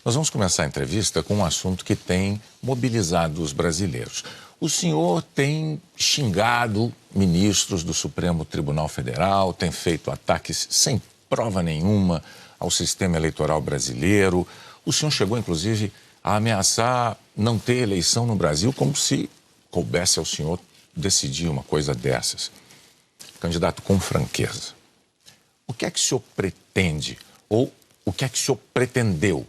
Nós vamos começar a entrevista com um assunto que tem mobilizado os brasileiros. O senhor tem xingado ministros do Supremo Tribunal Federal, tem feito ataques sem prova nenhuma ao sistema eleitoral brasileiro. O senhor chegou, inclusive, a ameaçar não ter eleição no Brasil, como se coubesse ao senhor decidir uma coisa dessas. Candidato, com franqueza, o que é que o senhor pretende, ou o que é que o senhor pretendeu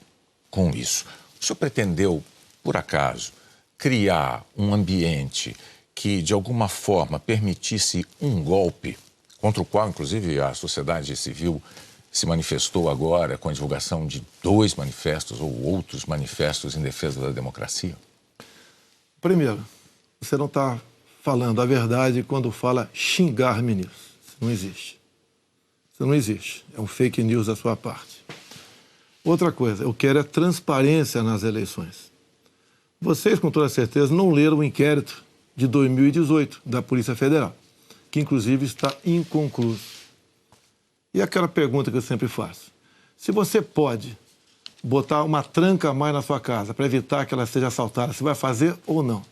com isso? O senhor pretendeu, por acaso, criar um ambiente que, de alguma forma, permitisse um golpe, contra o qual, inclusive, a sociedade civil se manifestou agora com a divulgação de 2 manifestos ou outros manifestos em defesa da democracia? Primeiro, você não está falando a verdade quando fala xingar ministros. Isso não existe. Isso não existe. É um fake news da sua parte. Outra coisa, eu quero é transparência nas eleições. Vocês, com toda certeza, não leram o inquérito de 2018 da Polícia Federal, que inclusive está inconcluso. E aquela pergunta que eu sempre faço: se você pode botar uma tranca a mais na sua casa para evitar que ela seja assaltada, você vai fazer ou não?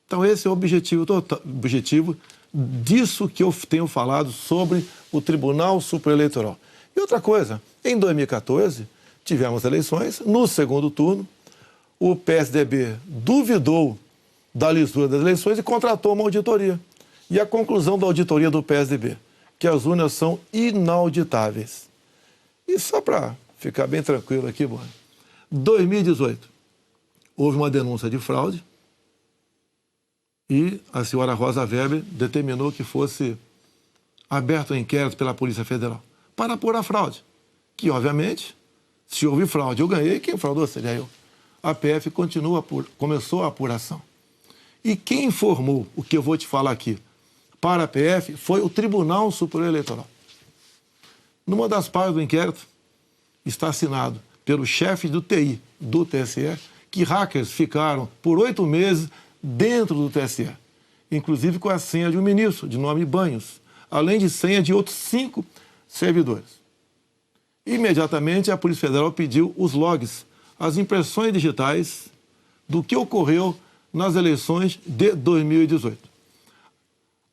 Então esse é o objetivo disso que eu tenho falado sobre o Tribunal Superior Eleitoral. E outra coisa, em 2014, tivemos eleições, no segundo turno, o PSDB duvidou da lisura das eleições e contratou uma auditoria. E a conclusão da auditoria do PSDB, que as urnas são inauditáveis. E só para ficar bem tranquilo aqui, em 2018, houve uma denúncia de fraude e a senhora Rosa Weber determinou que fosse aberto um inquérito pela Polícia Federal para apurar a fraude, que, obviamente, se houve fraude, eu ganhei, quem fraudou seria eu. A PF começou a apuração. E quem informou o que eu vou te falar aqui para a PF foi o Tribunal Superior Eleitoral. Numa das partes do inquérito está assinado pelo chefe do TI do TSE que hackers ficaram por 8 meses dentro do TSE, inclusive com a senha de um ministro, de nome Banhos, além de senha de outros 5 servidores. Imediatamente, a Polícia Federal pediu os logs, as impressões digitais do que ocorreu nas eleições de 2018.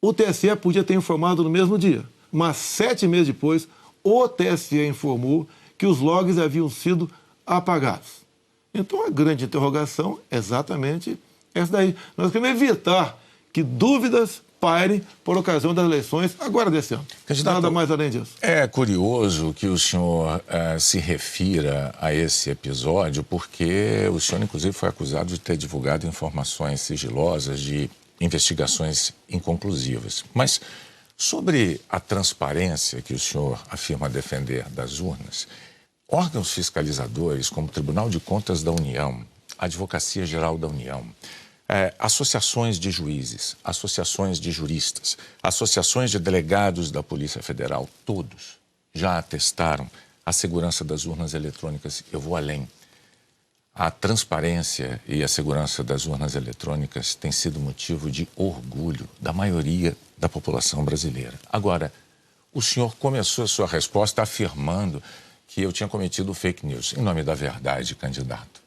O TSE podia ter informado no mesmo dia, mas 7 meses depois, o TSE informou que os logs haviam sido apagados. Então, a grande interrogação é exatamente essa daí. Nós queremos evitar que dúvidas pairem por ocasião das eleições agora desse ano. Candidato, nada mais além disso. É curioso que o senhor se refira a esse episódio, porque o senhor, inclusive, foi acusado de ter divulgado informações sigilosas de investigações inconclusivas. Mas sobre a transparência que o senhor afirma defender das urnas, órgãos fiscalizadores como o Tribunal de Contas da União, a Advocacia Geral da União, associações de juízes, associações de juristas, associações de delegados da Polícia Federal, todos já atestaram a segurança das urnas eletrônicas. Eu vou além. A transparência e a segurança das urnas eletrônicas tem sido motivo de orgulho da maioria da população brasileira. Agora, o senhor começou a sua resposta afirmando que eu tinha cometido fake news. Em nome da verdade, candidato,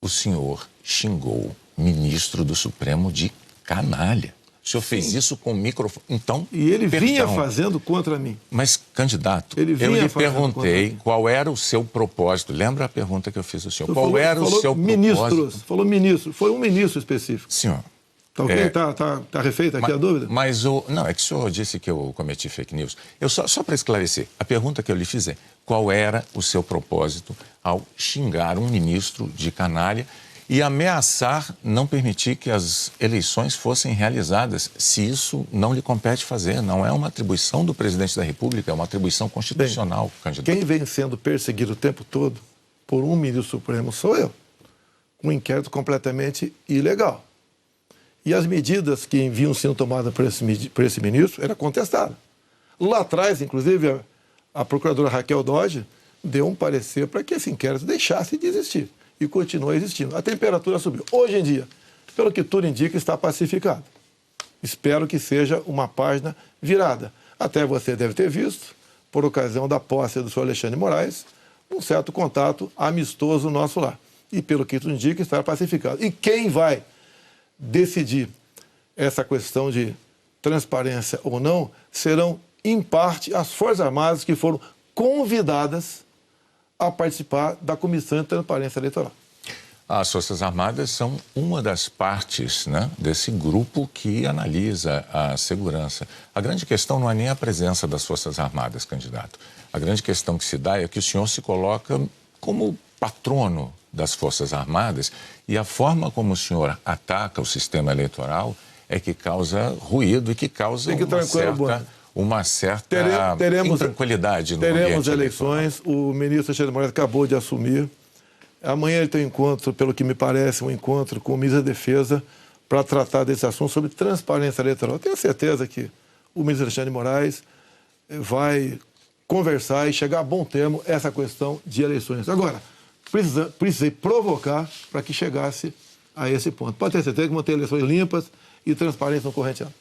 o senhor xingou ministro do Supremo de canalha. O senhor fez isso com o microfone. Então, e ele vinha fazendo contra mim. Mas, candidato, eu lhe perguntei qual era o seu propósito. Lembra a pergunta que eu fiz ao senhor? Qual era o seu propósito? Falou ministro. Foi um ministro específico. Senhor. Tá ok? Tá refeita aqui a dúvida? Mas não, é que o senhor disse que eu cometi fake news. Só para esclarecer, a pergunta que eu lhe fiz é: qual era o seu propósito ao xingar um ministro de canalha e ameaçar não permitir que as eleições fossem realizadas, se isso não lhe compete fazer? Não é uma atribuição do presidente da República, é uma atribuição constitucional, candidato. Quem vem sendo perseguido o tempo todo por um ministro supremo sou eu, com um inquérito completamente ilegal. E as medidas que vinham sendo tomadas por esse ministro eram contestadas. Lá atrás, inclusive, a procuradora Raquel Dodge deu um parecer para que esse inquérito deixasse de existir. E continua existindo. A temperatura subiu. Hoje em dia, pelo que tudo indica, está pacificado. Espero que seja uma página virada. Até você deve ter visto, por ocasião da posse do senhor Alexandre de Moraes, um certo contato amistoso nosso lá. E, pelo que tu indica, estará pacificado. E quem vai decidir essa questão de transparência ou não serão, em parte, as Forças Armadas que foram convidadas a participar da Comissão de Transparência Eleitoral. As Forças Armadas são uma das partes, né, desse grupo que analisa a segurança. A grande questão não é nem a presença das Forças Armadas, candidato. A grande questão que se dá é que o senhor se coloca como patrono das Forças Armadas e a forma como o senhor ataca o sistema eleitoral é que causa ruído e que causa uma certa intranquilidade no ambiente eleitoral. Teremos eleições, o ministro Alexandre de Moraes acabou de assumir. Amanhã ele tem um encontro, pelo que me parece, um encontro com o ministro da Defesa para tratar desse assunto sobre transparência eleitoral. Tenho certeza que o ministro Alexandre de Moraes vai conversar e chegar a bom termo essa questão de eleições. Agora, precisei provocar para que chegasse a esse ponto. Pode ter certeza que vão ter eleições limpas e transparentes no corrente ano.